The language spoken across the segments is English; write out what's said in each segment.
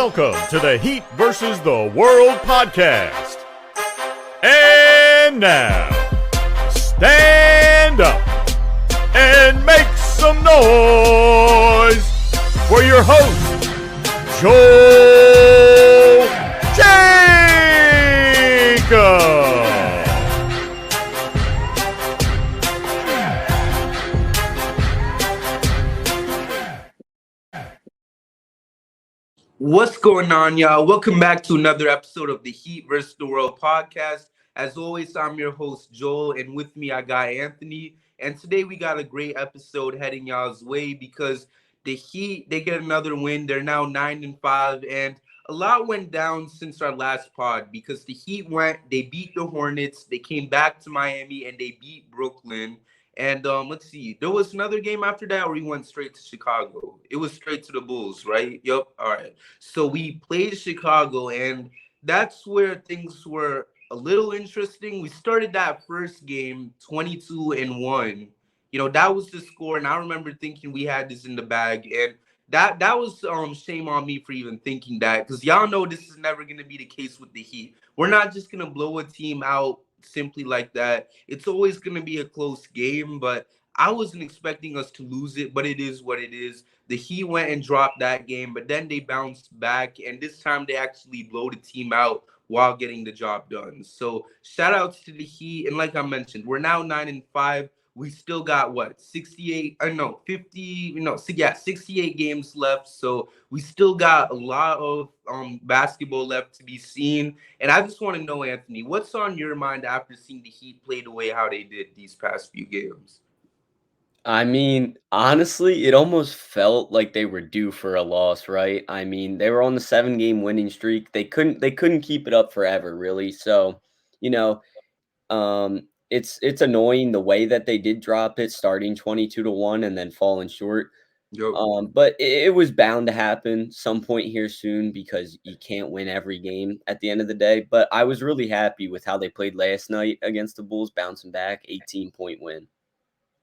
Welcome to the Heat versus the World podcast. And now, stand up and make some noise for your host, Joel Jacob. What's going on, y'all? Welcome back to another episode of the Heat versus the World podcast. As always, I'm your host, Joel, and with me, I got Anthony. And today we got a great episode heading y'all's way because the Heat, they get another win. They're now 9-5, and a lot went down since our last pod because the Heat they beat the Hornets, they came back to Miami, and they beat Brooklyn. And let's see, there was another game after that where we went straight to Chicago. It was straight to the Bulls, right? Yep. All right. So we played Chicago, and that's where things were a little interesting. We started that first game 22-1. That was the score, and I remember thinking we had this in the bag, and that was shame on me for even thinking that, because y'all know this is never gonna be the case with the Heat. We're not just gonna blow a team out simply like that. It's always gonna be a close game, but I wasn't expecting us to lose it, but it is what it is. The Heat went and dropped that game, but then they bounced back, and this time they actually blow the team out while getting the job done. So shout outs to the Heat, and like I mentioned, we're now 9-5. We still got 68 games left. So we still got a lot of basketball left to be seen. And I just want to know, Anthony, what's on your mind after seeing the Heat play the way how they did these past few games? I mean, honestly, it almost felt like they were due for a loss, right? I mean, they were on the 7-game winning streak. They couldn't keep it up forever, really. So, you know, it's annoying the way that they did drop it, starting 22-1 and then falling short. Yep. But it was bound to happen some point here soon because you can't win every game at the end of the day. But I was really happy with how they played last night against the Bulls, bouncing back, 18-point win.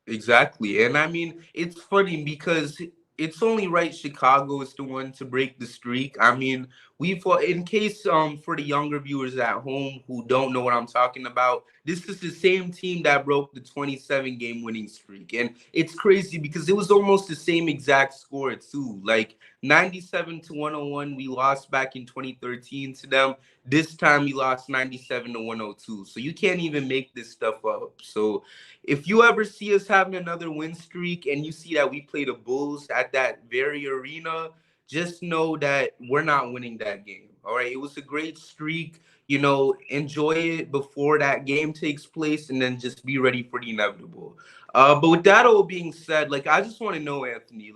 Exactly. And I mean, it's funny because it's only right Chicago is the one to break the streak. I mean, in case for the younger viewers at home who don't know what I'm talking about, this is the same team that broke the 27-game winning streak. And it's crazy because it was almost the same exact score too. Like 97-101, we lost back in 2013 to them. This time we lost 97-102. So you can't even make this stuff up. So if you ever see us having another win streak and you see that we play the Bulls at that very arena, just know that we're not winning that game. All right. It was a great streak. Enjoy it before that game takes place and then just be ready for the inevitable. But with that all being said, I just want to know, Anthony,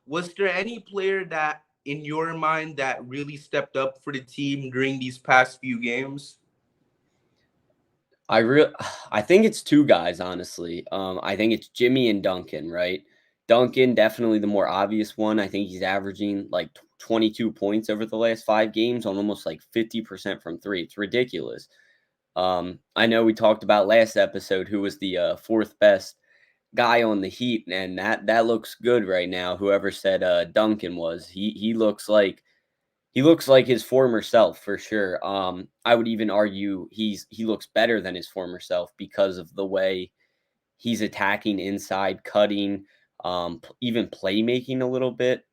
was there any player that in your mind that really stepped up for the team during these past few games? I think it's two guys, honestly. I think it's Jimmy and Duncan, right? Duncan, definitely the more obvious one. I think he's averaging like 22 points over the last 5 games on almost like 50% from three. It's ridiculous. I know we talked about last episode who was the fourth best guy on the Heat, and that looks good right now. Whoever said Duncan was, he looks like his former self for sure. I would even argue he looks better than his former self because of the way he's attacking inside, cutting, even playmaking a little bit.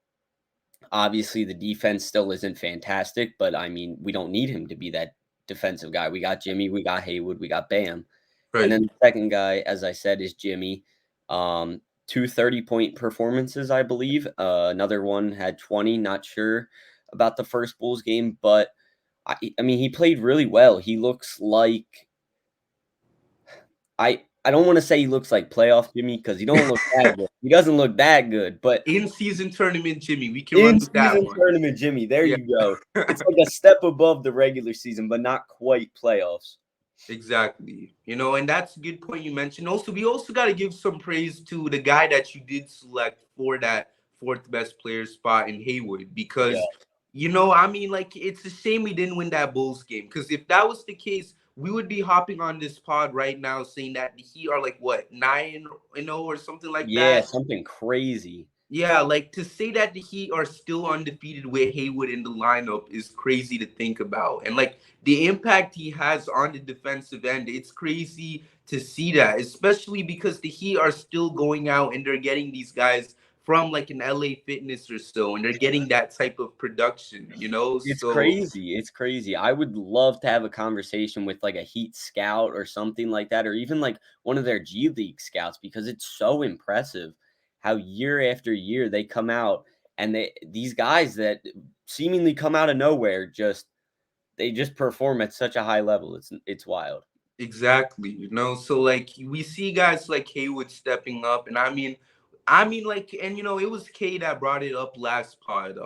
Obviously, the defense still isn't fantastic, but I mean, we don't need him to be that defensive guy. We got Jimmy, we got Haywood, we got Bam. And Right. then the second guy, as I said, is Jimmy. Two 30-point performances, I believe. Another one had 20, not sure about the first Bulls game, but I mean, he played really well. He looks like I don't want to say he looks like playoff Jimmy because he don't look that good. He doesn't look that good, but In-season tournament Jimmy, we can run in with that season one. tournament Jimmy, there Yeah. you go. It's like a step above the regular season, but not quite playoffs. Exactly. And that's a good point you mentioned. Also, we also got to give some praise to the guy that you did select for that fourth best player spot in Haywood Yeah. because, I mean, it's a shame we didn't win that Bulls game because if that was the case, we would be hopping on this pod right now saying that the Heat are 9-0 or something like Yeah, that. something crazy. Yeah, like to say that the Heat are still undefeated with Haywood in the lineup is crazy to think about. And like the impact he has on the defensive end, it's crazy to see that, especially because the Heat are still going out and they're getting these guys from like an LA Fitness or so, and they're getting that type of production, you know? It's So crazy, it's crazy. I would love to have a conversation with, like, a Heat scout or something like that, or even, like, one of their G League scouts because it's so impressive how year after year they come out and these guys that seemingly come out of nowhere they just perform at such a high level. It's wild. exactly, you know. So like we see guys like Haywood stepping up, and I mean like, and you know, it was Kay that brought it up last pod.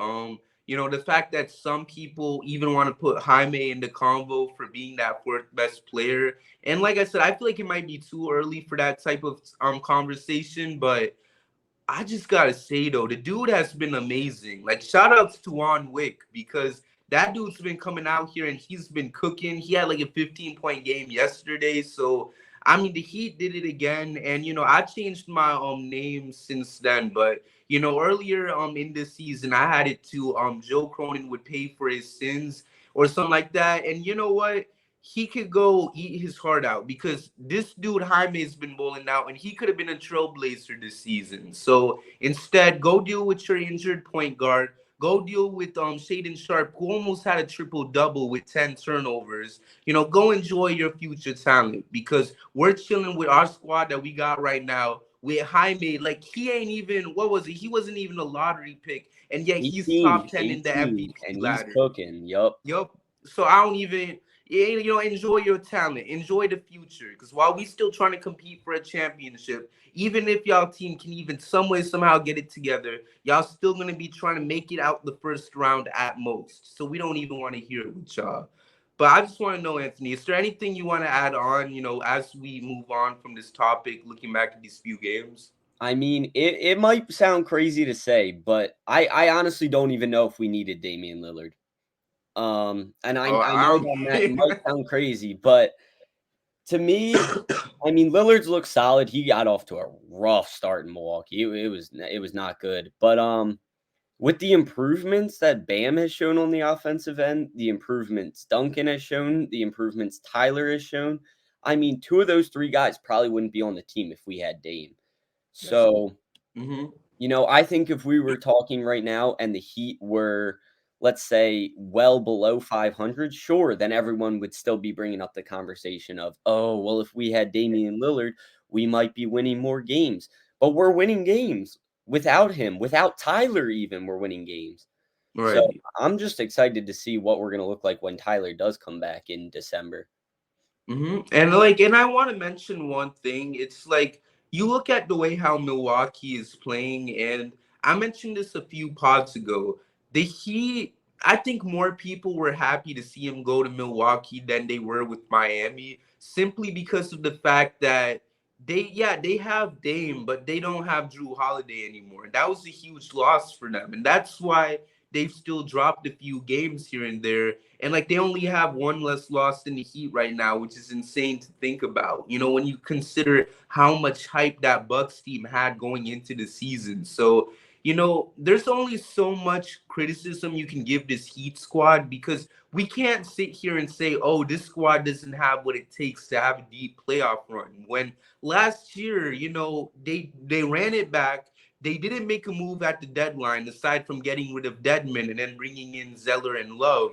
You know, the fact that some people even want to put Jaime in the convo for being that fourth best player, and like I said, I feel like it might be too early for that type of conversation, but I just gotta say though, the dude has been amazing. Like shout outs to Juan Wick because that dude's been coming out here and he's been cooking. He had like a 15-point game yesterday. So I mean the Heat did it again. And you know, I changed my name since then, but you know, earlier in this season I had it to Joe Cronin would pay for his sins or something like that. And you know what? He could go eat his heart out because this dude Jaime has been balling out and he could have been a trailblazer this season. So instead, go deal with your injured point guard. Go deal with Shaden Sharp, who almost had a triple double with 10 turnovers. You know, go enjoy your future talent because we're chilling with our squad that we got right now with Jaime. Like he ain't even what was it? He wasn't even a lottery pick, and yet he's 18, top 10 in the 18, MVP and he's ladder. cooking, yup. Yup. So I don't even, you know, enjoy your talent, enjoy the future. Because while we still trying to compete for a championship, even if y'all team can even some way somehow get it together, y'all still gonna be trying to make it out the first round at most. So we don't even want to hear it with y'all. But I just want to know, Anthony, is there anything you want to add on? You know, as we move on from this topic, looking back at these few games. I mean, it might sound crazy to say, but I honestly don't even know if we needed Damian Lillard. And Oh, I I know that might don't. sound crazy, but to me, I mean, Lillard's looked solid. He got off to a rough start in Milwaukee. It was not good. But with the improvements that Bam has shown on the offensive end, the improvements Duncan has shown, the improvements Tyler has shown, I mean, two of those three guys probably wouldn't be on the team if we had Dame. That's. So Mm-hmm. I think if we were talking right now and the Heat were, let's say, well below 500, sure, then everyone would still be bringing up the conversation of, oh, well, if we had Damian Lillard, we might be winning more games. But we're winning games without him, without Tyler, even, we're winning games. So Right. I'm just excited to see what we're going to look like when Tyler does come back in December. And like, and I want to mention one thing. It's like you look at the way how Milwaukee is playing, and I mentioned this a few pods ago. The Heat, I think more people were happy to see him go to Milwaukee than they were with Miami, simply because of the fact that they have Dame, but they don't have Drew Holiday anymore. That was a huge loss for them, and that's why they've still dropped a few games here and there, and like they only have one less loss than the Heat right now, which is insane to think about. You know, when you consider how much hype that Bucks team had going into the season. So, you know, there's only so much criticism you can give this Heat squad because we can't sit here and say, oh, this squad doesn't have what it takes to have a deep playoff run. When last year, you know, they ran it back. They didn't make a move at the deadline aside from getting rid of Deadman and then bringing in Zeller and Love,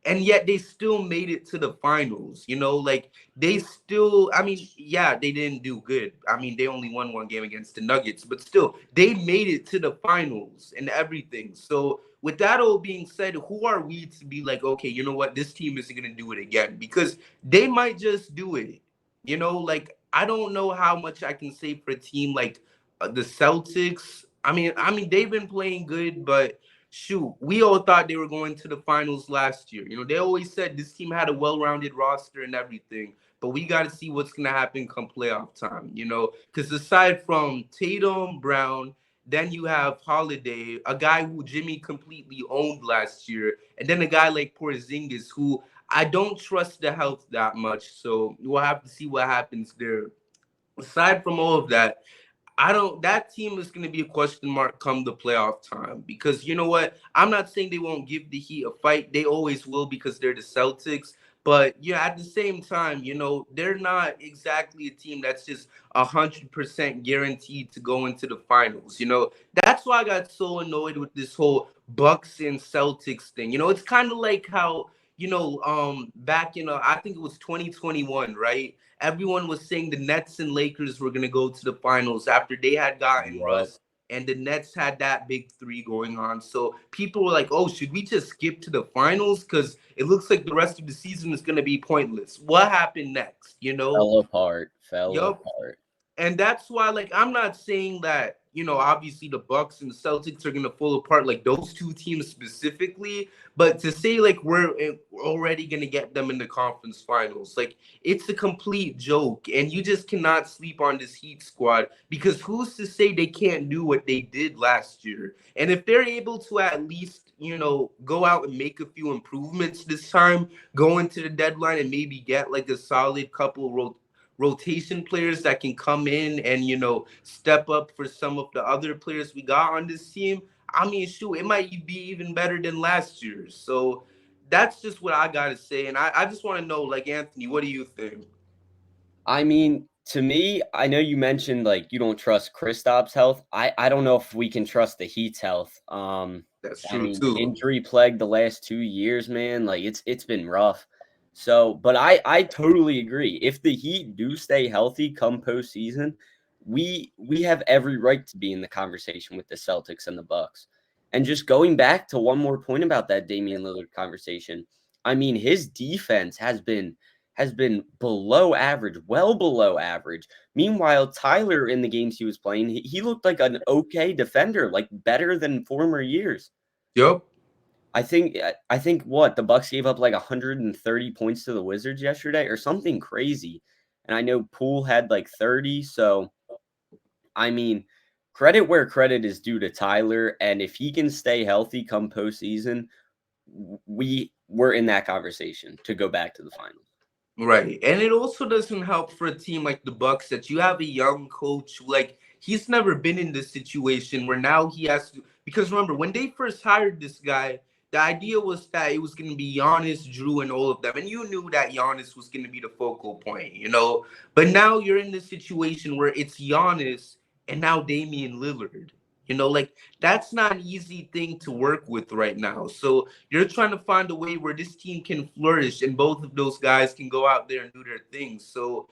and yet they still made it to the finals. You know, like they still, I mean, yeah, they didn't do good. I mean, they only won one game against the Nuggets, but still they made it to the finals and everything. So with that all being said, who are we to be like, okay, you know what, this team isn't going to do it again? Because they might just do it. You know, like I don't know how much I can say for a team like the Celtics. I mean they've been playing good, but shoot, we all thought they were going to the finals last year. You know, they always said this team had a well-rounded roster and everything, but we got to see what's going to happen come playoff time, you know, because aside from Tatum, Brown, then you have Holiday, a guy who Jimmy completely owned last year, and then a guy like Porzingis, who I don't trust the health that much. So we'll have to see what happens there. Aside from all of that, That team is going to be a question mark come the playoff time because you know what? I'm not saying they won't give the Heat a fight. They always will because they're the Celtics. But yeah, at the same time, they're not exactly a team that's just 100% guaranteed to go into the finals. That's why I got so annoyed with this whole Bucks and Celtics thing. It's kind of like how back in I think it was 2021, right? Everyone was saying the Nets and Lakers were going to go to the finals after they had gotten Yep. Russ and the Nets had that big three going on. So people were like, oh, should we just skip to the finals? Because it looks like the rest of the season is going to be pointless. What happened next? Fell apart. Fell Yup. apart. And that's why, like, I'm not saying that, obviously the Bucks and the Celtics are gonna fall apart, like those two teams specifically. But to say like we're already gonna get them in the conference finals, like it's a complete joke. And you just cannot sleep on this Heat squad because who's to say they can't do what they did last year? And if they're able to at least, go out and make a few improvements this time, go into the deadline and maybe get like a solid couple rotation players that can come in and step up for some of the other players we got on this team. I mean, shoot, it might be even better than last year. So that's just what I gotta say. And I just want to know, like, Anthony, what do you think? I mean, to me, I know you mentioned like you don't trust Kristaps' health. I don't know if we can trust the Heat's health. That's I true mean, too. injury plagued the last 2 years, man. Like it's been rough. So, but I totally agree. If the Heat do stay healthy come postseason, we have every right to be in the conversation with the Celtics and the Bucks. And just going back to one more point about that Damian Lillard conversation, I mean, his defense has been below average, well below average. Meanwhile, Tyler in the games he was playing, he looked like an okay defender, like better than former years. Yep. I think what the Bucks gave up like 130 points to the Wizards yesterday or something crazy. And I know Poole had like 30, so I mean, credit where credit is due to Tyler, and if he can stay healthy come postseason, we're in that conversation to go back to the finals. Right. And it also doesn't help for a team like the Bucks that you have a young coach who, like, he's never been in this situation where now he has to, because remember when they first hired this guy, the idea was that it was going to be Giannis, Drew, and all of them. And you knew that Giannis was going to be the focal point. But now you're in this situation where it's Giannis and now Damian Lillard. Like that's not an easy thing to work with right now. So you're trying to find a way where this team can flourish and both of those guys can go out there and do their things. So,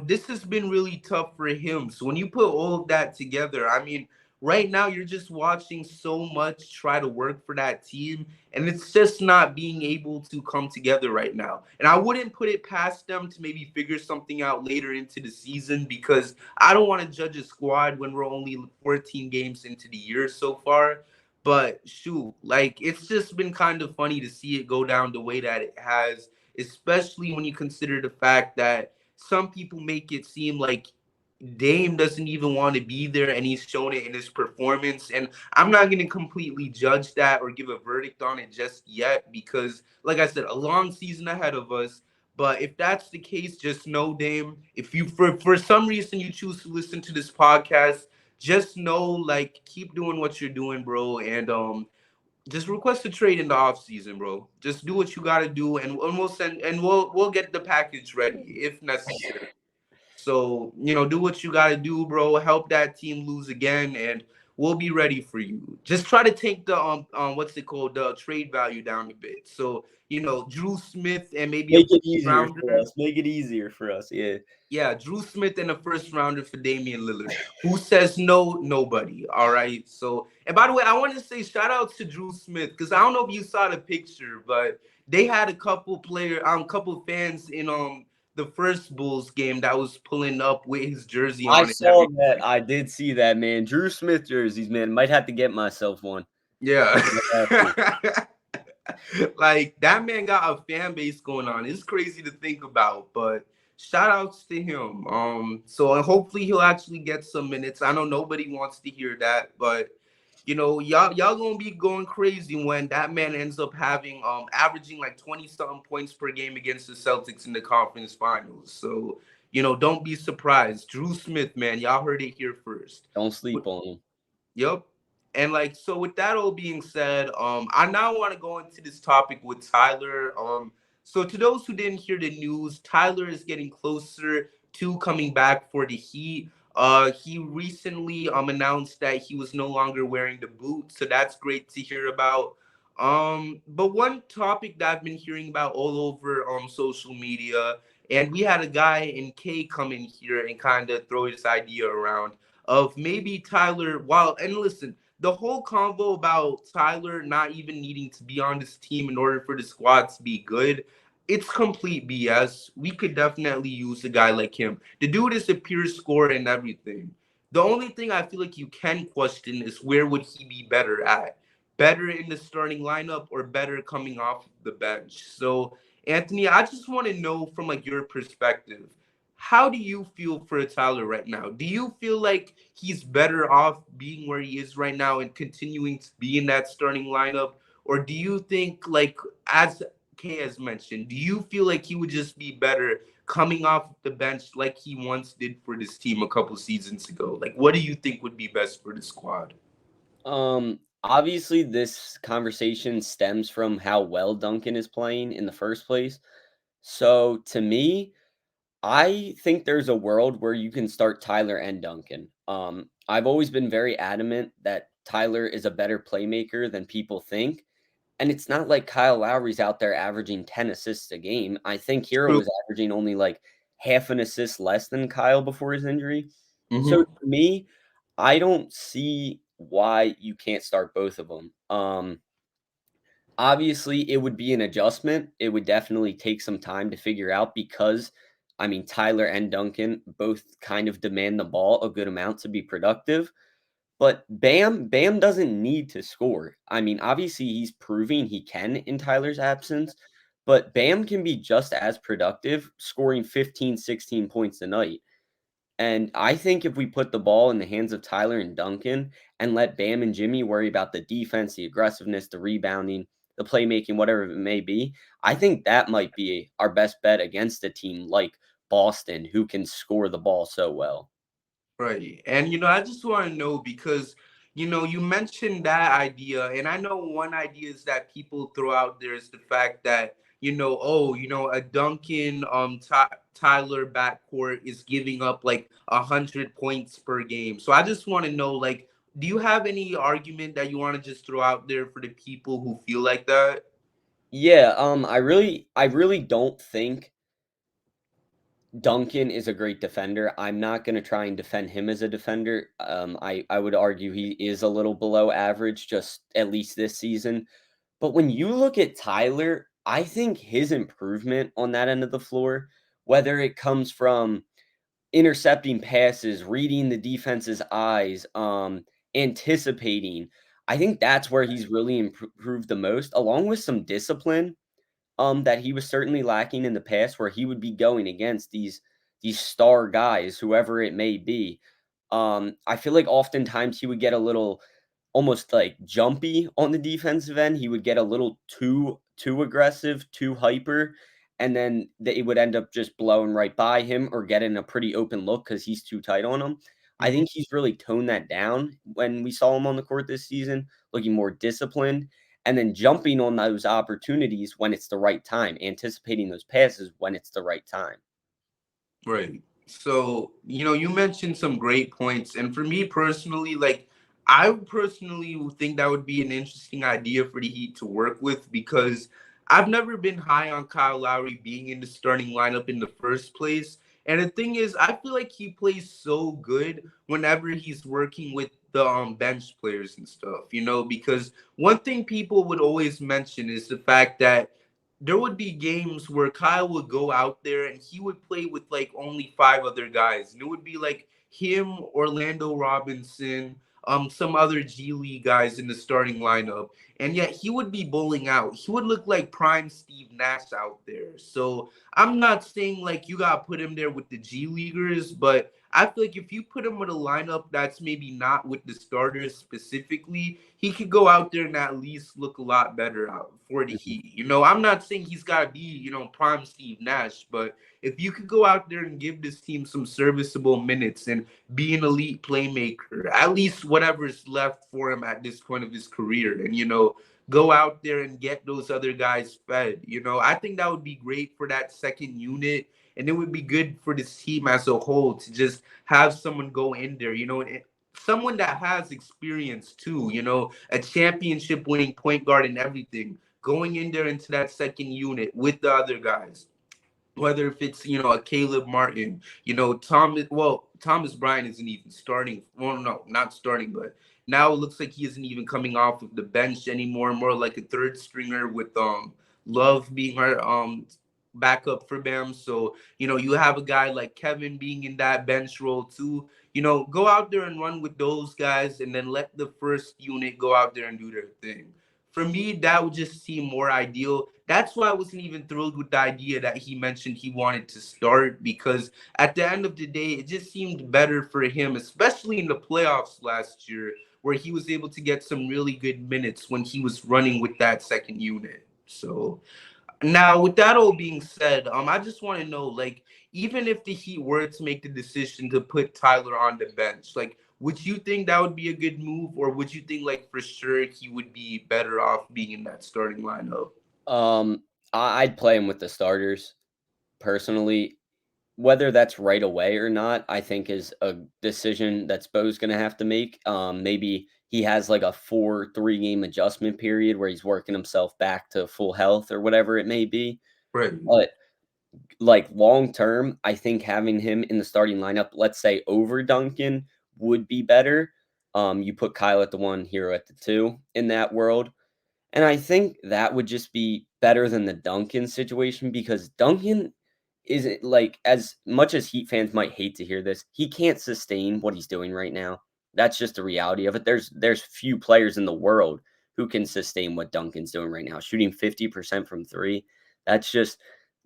this has been really tough for him. So when you put all of that together, I mean, right now you're just watching so much try to work for that team and it's just not being able to come together right now. And I wouldn't put it past them to maybe figure something out later into the season because I don't want to judge a squad when we're only 14 games into the year so far. But shoot, like it's just been kind of funny to see it go down the way that it has, especially when you consider the fact that some people make it seem like Dame doesn't even want to be there and he's shown it in his performance. And I'm not going to completely judge that or give a verdict on it just yet because, like I said, a long season ahead of us. But if that's the case, just know, Dame, if you for some reason you choose to listen to this podcast, just know, like, keep doing what you're doing, bro. And just request a trade in the off season, bro. Just do what you gotta do, and we'll send and we'll get the package ready if necessary. So, do what you got to do, bro. Help that team lose again, and we'll be ready for you. Just try to take the, what's it called, the trade value down a bit. So, Drew Smith and maybe a Make it first easier for rounder. us. Make it easier for us. Yeah. Yeah, Drew Smith and a first rounder for Damian Lillard. Who says no? Nobody. All right. So, and by the way, I want to say shout out to Drew Smith because I don't know if you saw the picture, but they had a couple fans in the first Bulls game that was pulling up with his jersey I on and saw everything. that. I did see that, man. Drew Smith jerseys, man. Might have to get myself one. Yeah. Might have to. Like that man got a fan base going on. It's crazy to think about, but shout outs to him. So hopefully he'll actually get some minutes. I know nobody wants to hear that, but y'all gonna be going crazy when that man ends up having averaging like 20 something points per game against the Celtics in the conference finals. So don't be surprised. Drew Smith, man, y'all heard it here first. Don't sleep on him. Yep. And like so with that all being said, I now want to go into this topic with Tyler. So to those who didn't hear the news, Tyler is getting closer to coming back for the Heat. He recently announced that he was no longer wearing the boot, so that's great to hear about. But one topic that I've been hearing about all over social media, and we had a guy in K come in here and kind of throw this idea around of maybe Tyler. While and listen, the whole convo about Tyler not even needing to be on this team in order for the squad to be good, it's complete BS. We could definitely use a guy like him. The dude is a pure scorer and everything. The only thing I feel like you can question is where would he be better at? Better in the starting lineup or better coming off the bench? So, Anthony, I just want to know from like your perspective, how do you feel for Tyler right now? Do you feel like he's better off being where he is right now and continuing to be in that starting lineup? Or do you think, like, as Kay has mentioned, do you feel like he would just be better coming off the bench like he once did for this team a couple seasons ago? Like, what do you think would be best for the squad? Obviously, this conversation stems from how well Duncan is playing in the first place. So to me, I think there's a world where you can start Tyler and Duncan. I've always been very adamant that Tyler is a better playmaker than people think. And it's not like Kyle Lowry's out there averaging 10 assists a game. I think Hero True. was averaging only like half an assist less than Kyle before his injury. So Mm-hmm. to me, I don't see why you can't start both of them. Obviously, it would be an adjustment. It would definitely take some time to figure out because, I mean, Tyler and Duncan both kind of demand the ball a good amount to be productive. But Bam doesn't need to score. I mean, obviously, he's proving he can in Tyler's absence, but Bam can be just as productive, scoring 15, 16 points a night. And I think if we put the ball in the hands of Tyler and Duncan and let Bam and Jimmy worry about the defense, the aggressiveness, the rebounding, the playmaking, whatever it may be, I think that might be our best bet against a team like Boston who can score the ball so well. Right. And, I just want to know because, you mentioned that idea. And I know one idea is that people throw out there is the fact that, a Duncan, Tyler backcourt is giving up like 100 points per game. So I just want to know, like, do you have any argument that you want to just throw out there for the people who feel like that? Yeah, I really don't think Duncan is a great defender. I'm not going to try and defend him as a defender. I would argue he is a little below average, just at least this season. But when you look at Tyler, I think his improvement on that end of the floor, whether it comes from intercepting passes, reading the defense's eyes, anticipating, I think that's where he's really improved the most, along with some discipline that he was certainly lacking in the past, where he would be going against these star guys, whoever it may be. I feel like oftentimes he would get a little almost like jumpy on the defensive end. He would get a little too aggressive, too hyper, and then they would end up just blowing right by him or getting a pretty open look because he's too tight on him. I Mhm. think he's really toned that down when we saw him on the court this season, looking more disciplined and then jumping on those opportunities when it's the right time, anticipating those passes when it's the right time. Right. So, you mentioned some great points. And for me personally, like, I personally would think that would be an interesting idea for the Heat to work with because I've never been high on Kyle Lowry being in the starting lineup in the first place. And the thing is, I feel like he plays so good whenever he's working with the bench players and stuff, because one thing people would always mention is the fact that there would be games where Kyle would go out there and he would play with like only five other guys. And it would be like him, Orlando Robinson, some other G League guys in the starting lineup. And yet he would be bowling out. He would look like prime Steve Nash out there. So I'm not saying like you gotta put him there with the G Leaguers, but I feel like if you put him with a lineup that's maybe not with the starters specifically, he could go out there and at least look a lot better out for the Mhm. Heat. I'm not saying he's got to be, prime Steve Nash, but if you could go out there and give this team some serviceable minutes and be an elite playmaker, at least whatever's left for him at this point of his career, and, go out there and get those other guys fed. I think that would be great for that second unit. And it would be good for this team as a whole to just have someone go in there, someone that has experience too, a championship winning point guard and everything, going in there into that second unit with the other guys, whether if it's a Caleb Martin, Thomas Bryant isn't even starting. Well, no, not starting, but now it looks like he isn't even coming off of the bench anymore. More like a third stringer with Love being our backup for Bam. So you have a guy like Kevin being in that bench role too. Go out there and run with those guys, and then let the first unit go out there and do their thing. For me, that would just seem more ideal. That's why I wasn't even thrilled with the idea that he mentioned he wanted to start, because at the end of the day, it just seemed better for him, especially in the playoffs last year, where he was able to get some really good minutes when he was running with that second unit. So now, with that all being said, I just want to know, like, even if the Heat were to make the decision to put Tyler on the bench, like, would you think that would be a good move, or would you think, like, for sure he would be better off being in that starting lineup? Um, I'd play him with the starters personally. Whether that's right away or not, I think is a decision that Spo's gonna have to make. Maybe he has like a 4 3 game adjustment period where he's working himself back to full health or whatever it may be. Right. But like long term, I think having him in the starting lineup, let's say over Duncan, would be better. You put Kyle at the 1, Hero at the 2 in that world. And I think that would just be better than the Duncan situation because Duncan isn't like as much as Heat fans might hate to hear this, he can't sustain what he's doing right now. That's just the reality of it. There's few players in the world who can sustain what Duncan's doing right now. Shooting 50% from 3. That's just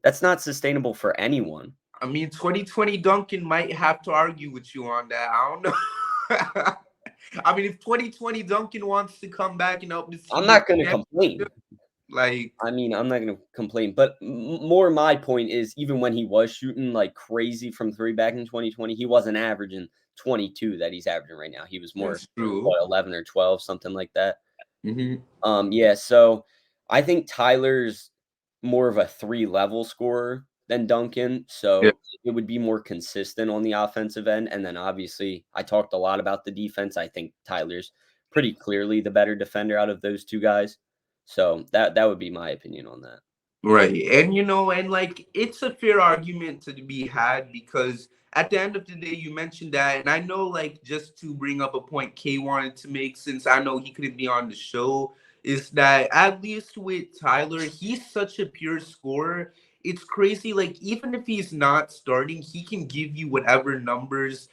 that's not sustainable for anyone. I mean, 2020 Duncan might have to argue with you on that. I don't know. I mean, if 2020 Duncan wants to come back and help the I'm team win not going to the complain. championship, like, I mean, I'm not going to complain, but more my point is even when he was shooting like crazy from 3 back in 2020, he wasn't averaging 22 that he's averaging right now. He was more that's true. what, 11 or 12, something like that. Hmm. Yeah, so I think Tyler's more of a 3 level scorer than Duncan, Yeah. so it would be more consistent on the offensive end. And then obviously, I talked a lot about the defense. I think Tyler's pretty clearly the better defender out of those 2 guys. So that would be my opinion on that. Right. And and like it's a fair argument to be had, because at the end of the day you mentioned that, and I know, like, just to bring up a point Kay wanted to make, since I know he couldn't be on the show, is that at least with Tyler, he's such a pure scorer. It's crazy. Like, even if he's not starting, he can give you whatever numbers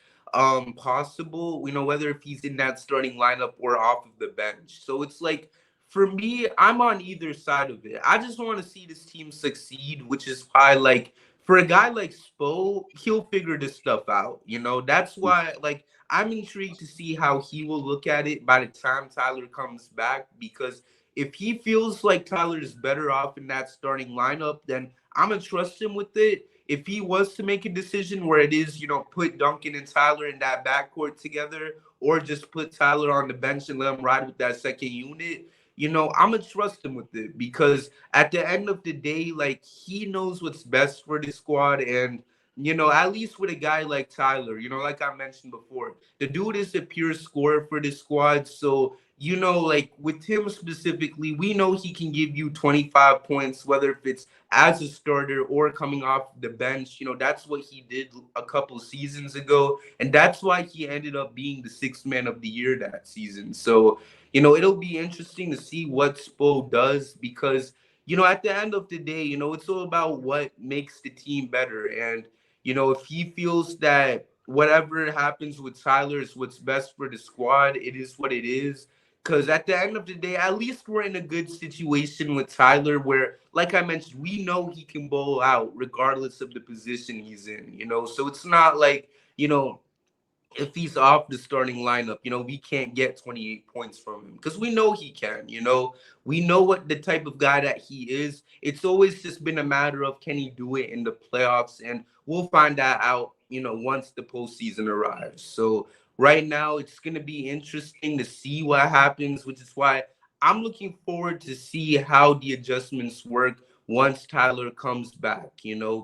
possible, whether if he's in that starting lineup or off of the bench. So it's like, for me, I'm on either side of it. I just want to see this team succeed, which is why, like, for a guy like Spo, he'll figure this stuff out. That's why, like, I'm intrigued to see how he will look at it by the time Tyler comes back, because if he feels like Tyler is better off in that starting lineup, then I'm going to trust him with it. If he was to make a decision where it is, put Duncan and Tyler in that backcourt together, or just put Tyler on the bench and let him ride with that second unit, I'm gonna trust him with it, because at the end of the day, like, he knows what's best for the squad. And at least with a guy like Tyler, like I mentioned before, the dude is a pure scorer for the squad. So like, with him specifically, we know he can give you 25 points, whether if it's as a starter or coming off the bench. That's what he did a couple seasons ago, and that's why he ended up being the sixth man of the year that season. So it'll be interesting to see what Spo does, because, at the end of the day, it's all about what makes the team better. And, if he feels that whatever happens with Tyler is what's best for the squad, it is what it is. Because at the end of the day, at least we're in a good situation with Tyler where, like I mentioned, we know he can bowl out regardless of the position he's in. So it's not like, if he's off the starting lineup, we can't get 28 points from him because we know he can. We know what the type of guy that he is. It's always just been a matter of can he do it in the playoffs, and we'll find that out, once the postseason arrives. So right now, it's gonna be interesting to see what happens, which is why I'm looking forward to see how the adjustments work once Tyler comes back.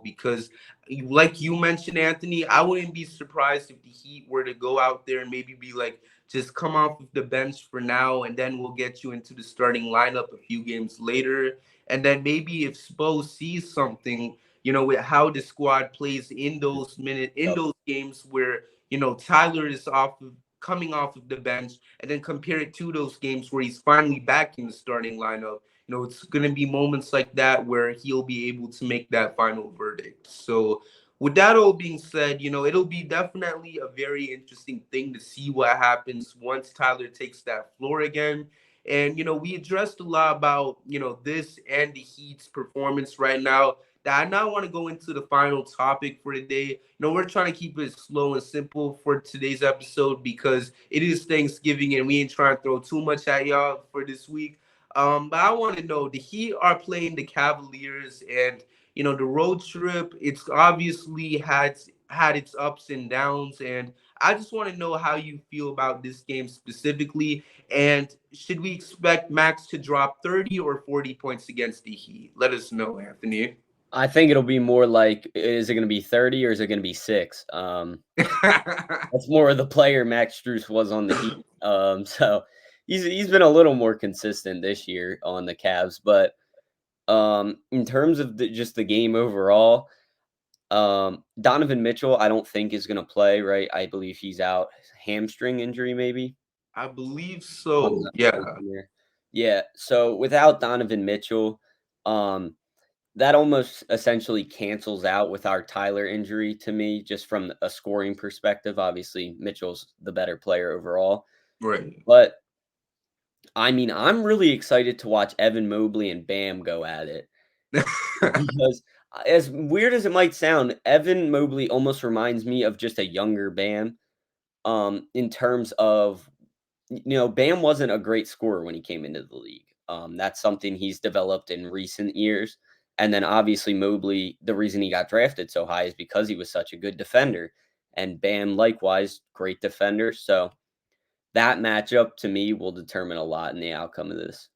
Because like you mentioned, Anthony, I wouldn't be surprised if the Heat were to go out there and maybe be like, just come off of the bench for now, and then we'll get you into the starting lineup a few games later. And then maybe if Spo sees something, with how the squad plays in those minutes, in Yep. those games where, Tyler is coming off of the bench, and then compare it to those games where he's finally back in the starting lineup. It's going to be moments like that where he'll be able to make that final verdict. So, with that all being said, it'll be definitely a very interesting thing to see what happens once Tyler takes that floor again. And, we addressed a lot about, this and the Heat's performance right now. That I now want to go into the final topic for today. We're trying to keep it slow and simple for today's episode because it is Thanksgiving and we ain't trying to throw too much at y'all for this week. But I want to know the Heat are playing the Cavaliers, and the road trip. It's obviously had its ups and downs, and I just want to know how you feel about this game specifically. And should we expect Max to drop 30 or 40 points against the Heat? Let us know, Anthony. I think it'll be more like, is it going to be 30 or is it going to be 6? That's more of the player Max Strus was on the Heat. So he's been a little more consistent this year on the Cavs, but in terms of just the game overall, Donovan Mitchell, I don't think is going to play, right? I believe he's out, hamstring injury, maybe. I believe I'm so. not Yeah. certain there. Yeah. So without Donovan Mitchell, um, that almost essentially cancels out with our Tyler injury to me, just from a scoring perspective. Obviously, Mitchell's the better player overall, Right. but I mean, I'm really excited to watch Evan Mobley and Bam go at it. Because as weird as it might sound, Evan Mobley almost reminds me of just a younger Bam, in terms of, Bam wasn't a great scorer when he came into the league. That's something he's developed in recent years. And then obviously Mobley, the reason he got drafted so high is because he was such a good defender. And Bam, likewise, great defender. So that matchup to me will determine a lot in the outcome of this.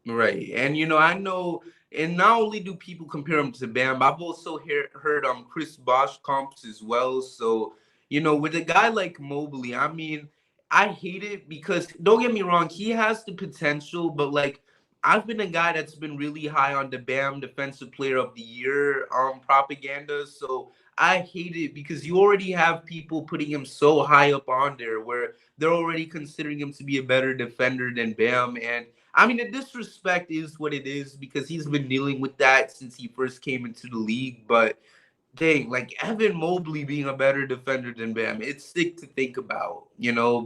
Right. And I know, and not only do people compare him to Bam, I've also heard Chris Bosh comps as well. So, with a guy like Mobley, I mean, I hate it because don't get me wrong, he has the potential, but like I've been a guy that's been really high on the Bam Defensive Player of the Year propaganda. So I hate it because you already have people putting him so high up on there where they're already considering him to be a better defender than Bam. And I mean, the disrespect is what it is because he's been dealing with that since he first came into the league. But dang, like Evan Mobley being a better defender than Bam, it's sick to think about.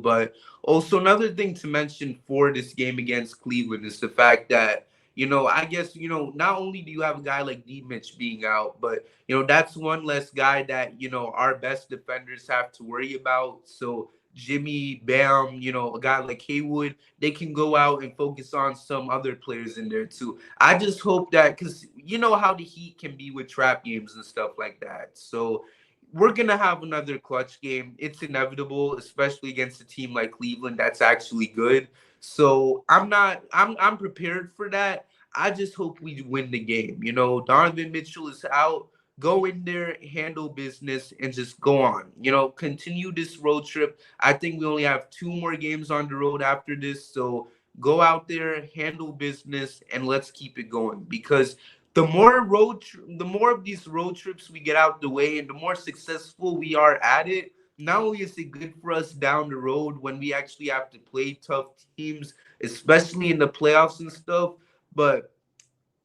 But also another thing to mention for this game against Cleveland is the fact that, I guess, not only do you have a guy like D Mitch being out, but that's one less guy that, our best defenders have to worry about. So Jimmy, Bam, a guy like Haywood, they can go out and focus on some other players in there too. I just hope that because you know how the Heat can be with trap games and stuff like that. So we're gonna have another clutch game. It's inevitable, especially against a team like Cleveland that's actually good. So I'm prepared for that. I just hope we win the game. Donovan Mitchell is out. Go in there, handle business, and just go on. Continue this road trip. I think we only have 2 more games on the road after this. So go out there, handle business, and let's keep it going. Because the more of these road trips we get out the way, and the more successful we are at it. Not only is it good for us down the road when we actually have to play tough teams, especially in the playoffs and stuff, but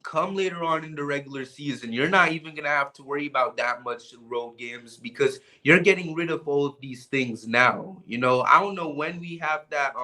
come later on in the regular season, you're not even gonna have to worry about that much road games because you're getting rid of all of these things now. I don't know when we have that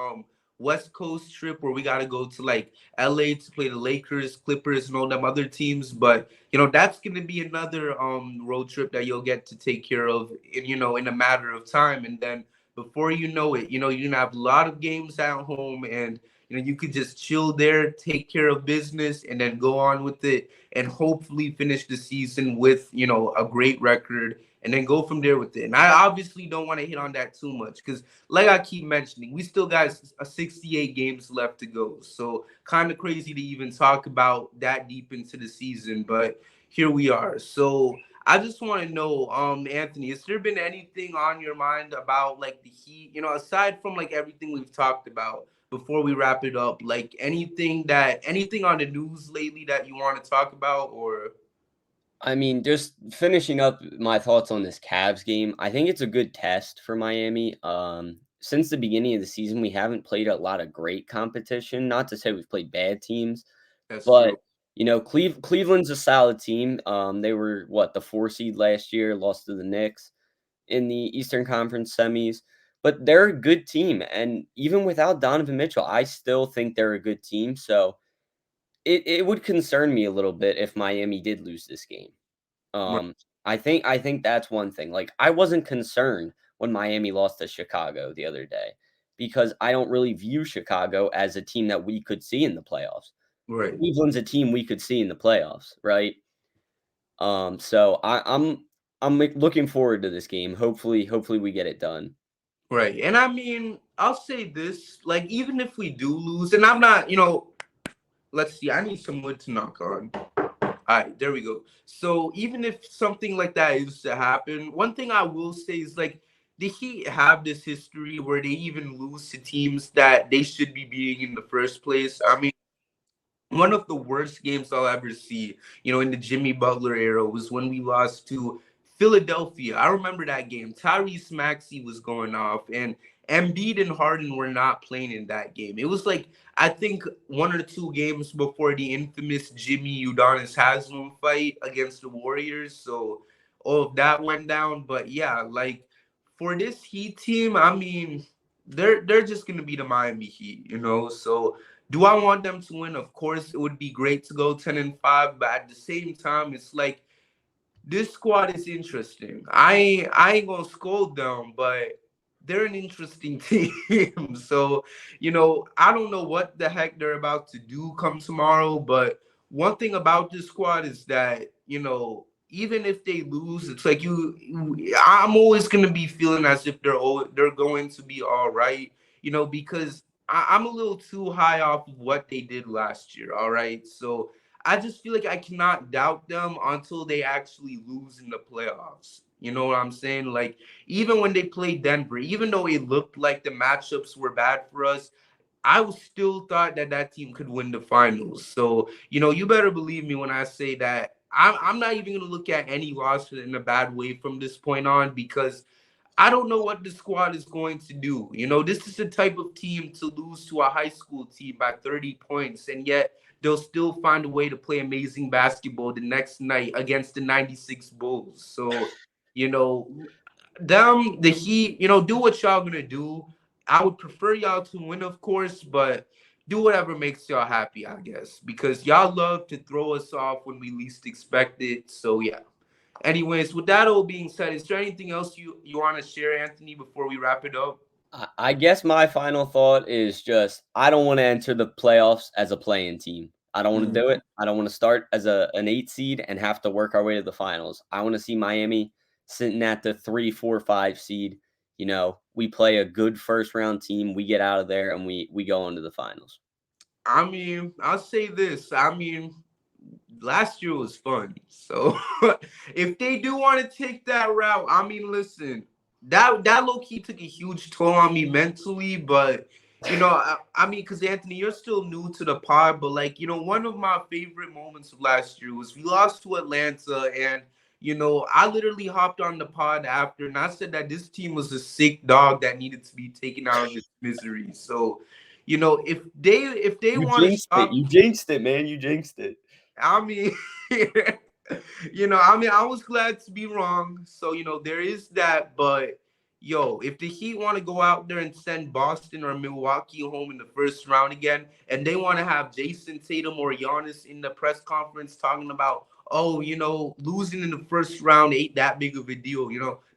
West Coast trip where we got to go to like LA to play the Lakers, Clippers, and all them other teams. But that's gonna be another road trip that you'll get to take care of in a matter of time. And then before you know it, you're gonna have a lot of games at home, and you could just chill there, take care of business, and then go on with it, and hopefully finish the season with a great record, and then go from there with it. And I obviously don't want to hit on that too much because, like I keep mentioning, we still got a 68 games left to go. So kind of crazy to even talk about that deep into the season, but here we are. So I just want to know, Anthony, has there been anything on your mind about like the Heat? Aside from like everything we've talked about before we wrap it up, like anything on the news lately that you want to talk about, or I mean, just finishing up my thoughts on this Cavs game, I think it's a good test for Miami. Since the beginning of the season, we haven't played a lot of great competition. Not to say we've played bad teams, that's true. but Cleveland's a solid team. They were what, the 4 seed last year, lost to the Knicks in the Eastern Conference semis, but they're a good team. And even without Donovan Mitchell, I still think they're a good team. So it would concern me a little bit if Miami did lose this game. Right, Um, I think that's one thing. Like, I wasn't concerned when Miami lost to Chicago the other day because I don't really view Chicago as a team that we could see in the playoffs. right. Cleveland's a team we could see in the playoffs, right? So I'm looking forward to this game. Hopefully we get it done. Right. And I mean, I'll say this, like even if we do lose, and I'm not, let's see, I need some wood to knock on. All right, there we go. So even if something like that is to happen, one thing I will say is like the Heat have this history where they even lose to teams that they should be beating in the first place. I mean, one of the worst games I'll ever see, in the Jimmy Butler era was when we lost to Philadelphia. I remember that game. Tyrese Maxey was going off, and Embiid and Harden were not playing in that game. It was like, I think, 1 or 2 games before the infamous Jimmy Udonis Haslam fight against the Warriors. So all of that went down. But yeah, like for this Heat team, I mean, they're just gonna be the Miami Heat. So do I want them to win? Of course, it would be great to go 10-5, but at the same time, it's like this squad is interesting. I ain't gonna scold them, but they're an interesting team. So, I don't know what the heck they're about to do come tomorrow, but one thing about this squad is that, even if they lose, it's like I'm always gonna be feeling as if they're going to be all right, because I'm a little too high off of what they did last year. All right. So I just feel like I cannot doubt them until they actually lose in the playoffs. You know what I'm saying? Like, even when they played Denver, even though it looked like the matchups were bad for us, I was still thought that that team could win the finals. So, you better believe me when I say that I'm not even going to look at any loss in a bad way from this point on because I don't know what the squad is going to do. This is the type of team to lose to a high school team by 30 points, and yet they'll still find a way to play amazing basketball the next night against the 96 Bulls. So, you know, the Heat, do what y'all gonna do. I would prefer y'all to win, of course, but do whatever makes y'all happy, I guess, because y'all love to throw us off when we least expect it. So, yeah. Anyways, with that all being said, is there anything else you want to share, Anthony, before we wrap it up? I guess my final thought is just I don't want to enter the playoffs as a playing team. I don't want to do Mhm. it. I don't want to start as an 8 seed and have to work our way to the finals. I want to see Miami sitting at the 3, 4, 5 seed. We play a good first round team. We get out of there and we go into the finals. I mean, I'll say this. I mean, last year was fun. So if they do want to take that route, I mean, listen, that low key took a huge toll on me mentally. But I mean, because Anthony, you're still new to the pod, but like one of my favorite moments of last year was we lost to Atlanta, and I literally hopped on the pod after, and I said that this team was a sick dog that needed to be taken out of its misery. So. If they You want to jinxed it. stop, You jinxed it, man. You jinxed it. I mean, I mean, I was glad to be wrong. So, there is that. But, yo, if the Heat want to go out there and send Boston or Milwaukee home in the first round again, and they want to have Jason Tatum or Giannis in the press conference talking about, oh, losing in the first round ain't that big of a deal.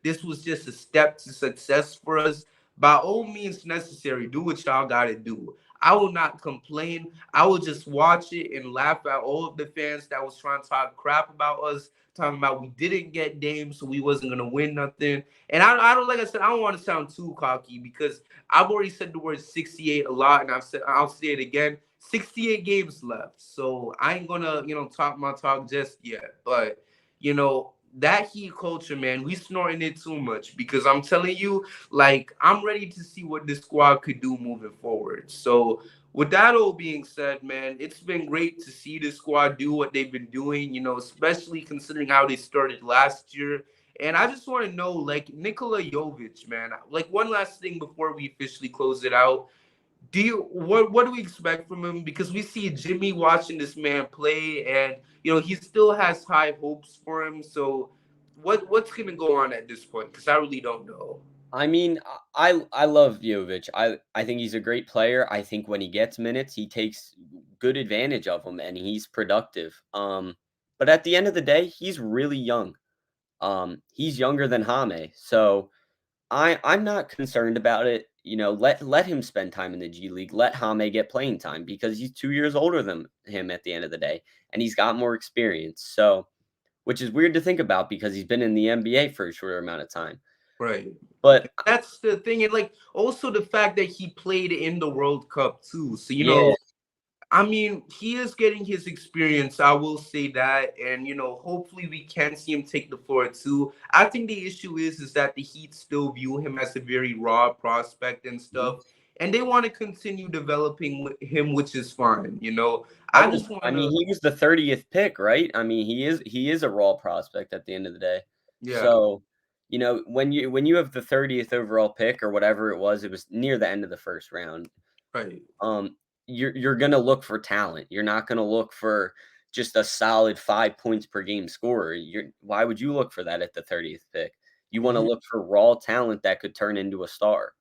This was just a step to success for us. By all means necessary, do what y'all got to do. I will not complain. I will just watch it and laugh at all of the fans that was trying to talk crap about us, talking about we didn't get Dame, so we wasn't gonna win nothing. And I don't like I said, I don't want to sound too cocky because I've already said the word 68 a lot, and I'll say it again. 68 games left, so I ain't gonna talk my talk just yet. But that Heat culture, man, we snorting it too much because I'm telling you, like, I'm ready to see what this squad could do moving forward. So with that all being said, man, it's been great to see this squad do what they've been doing, especially considering how they started last year. And I just want to know, like, Nikola Jovic, man, like, one last thing before we officially close it out. What do we expect from him? Because we see Jimmy watching this man play, and he still has high hopes for him. So, what's gonna go on at this point? Because I really don't know. I mean, I love Jovic. I think he's a great player. I think when he gets minutes, he takes good advantage of them and he's productive. But at the end of the day, he's really young. He's younger than Jaime, so I'm not concerned about it. Let him spend time in the G League. Let Jaime get playing time because he's 2 years older than him at the end of the day, and he's got more experience. So, which is weird to think about because he's been in the NBA for a shorter amount of time. Right. But That's the thing, and like also the fact that he played in the World Cup too. So yeah, I mean, he is getting his experience. I will say that, and hopefully we can see him take the floor too. I think the issue is that the Heat still view him as a very raw prospect and mhm. stuff, and they want to continue developing with him, which is fine. I I would. just want I mean, to, he was the 30th pick, right? I mean, he is a raw prospect at the end of the day. yeah, So, when you have the 30th overall pick or whatever it was near the end of the first round. right, Um, you're gonna look for talent. You're not gonna look for just a solid 5 points per game scorer. Why would you look for that at the 30th pick? You want to mhm, look for raw talent that could turn into a star.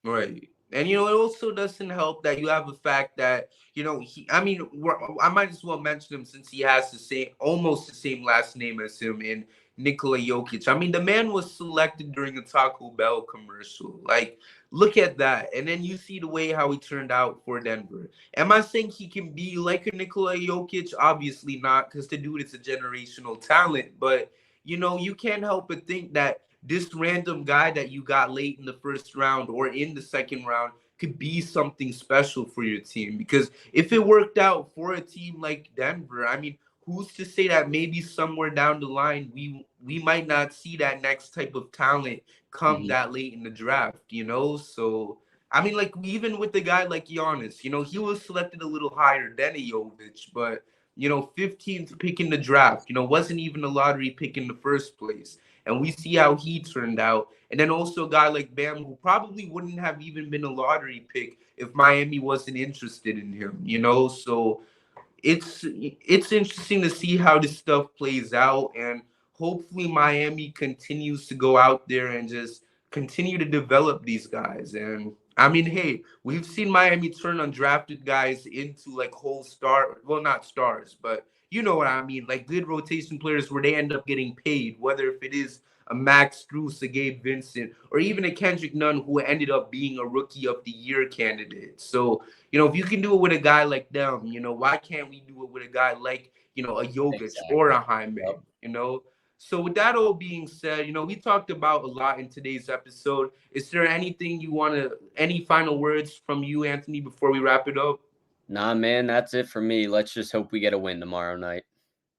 right. And it also doesn't help that you have a fact that I mean, I might as well mention him since he has almost the same last name as him in Nikola Jokic. I mean, the man was selected during a Taco Bell commercial. Like, look at that. And then you see the way how he turned out for Denver. Am I saying he can be like a Nikola Jokic? Obviously not, because the dude is a generational talent. But you can't help but think that this random guy that you got late in the first round or in the second round could be something special for your team. Because if it worked out for a team like Denver, I mean, who's to say that maybe somewhere down the line we might not see that next type of talent come Mhm. that late in the draft. So I mean, like, even with the guy like Giannis, he was selected a little higher than a Jovic, but 15th pick in the draft, wasn't even a lottery pick in the first place. And we see how he turned out. And then also a guy like Bam, who probably wouldn't have even been a lottery pick if Miami wasn't interested in him. So it's interesting to see how this stuff plays out, and hopefully Miami continues to go out there and just continue to develop these guys. And I mean, hey, we've seen Miami turn undrafted guys into like whole star, well, not stars, but you know what I mean, like good rotation players where they end up getting paid, whether if it is a Max Strus, a Gabe Vincent, or even a Kendrick Nunn who ended up being a Rookie of the Year candidate. So if you can do it with a guy like them, why can't we do it with a guy like, a Jokic or Exactly. a Jaime, Yep. you know? So with that all being said, we talked about a lot in today's episode. Is there anything any final words from you, Anthony, before we wrap it up? Nah, man, that's it for me. Let's just hope we get a win tomorrow night.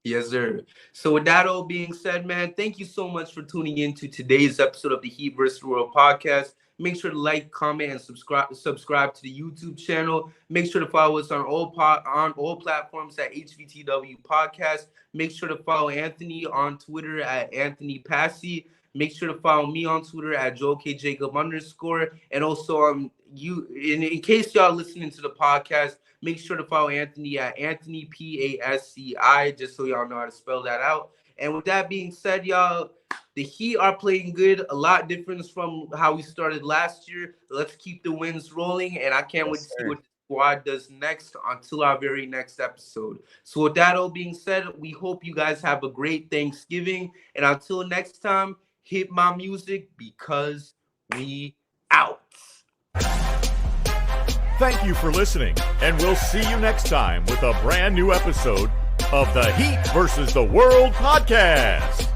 Yes, sir. So with that all being said, man, thank you so much for tuning in to today's episode of the Heat vs. World podcast. Make sure to like, comment, and subscribe to the YouTube channel. Make sure to follow us on all platforms at HVTW Podcast. Make sure to follow Anthony on Twitter at Anthony Passy. Make sure to follow me on Twitter at Joel K Jacob _. And also in case y'all listening to the podcast, make sure to follow Anthony at Anthony Pasci, just so y'all know how to spell that out. And with that being said, y'all, the Heat are playing good, a lot different from how we started last year. Let's keep the wins rolling, and I can't wait to see what the squad does next until our very next episode. So with that all being said, we hope you guys have a great Thanksgiving, and until next time, hit my music because we out. Thank you for listening, and we'll see you next time with a brand new episode of the Heat versus the World podcast.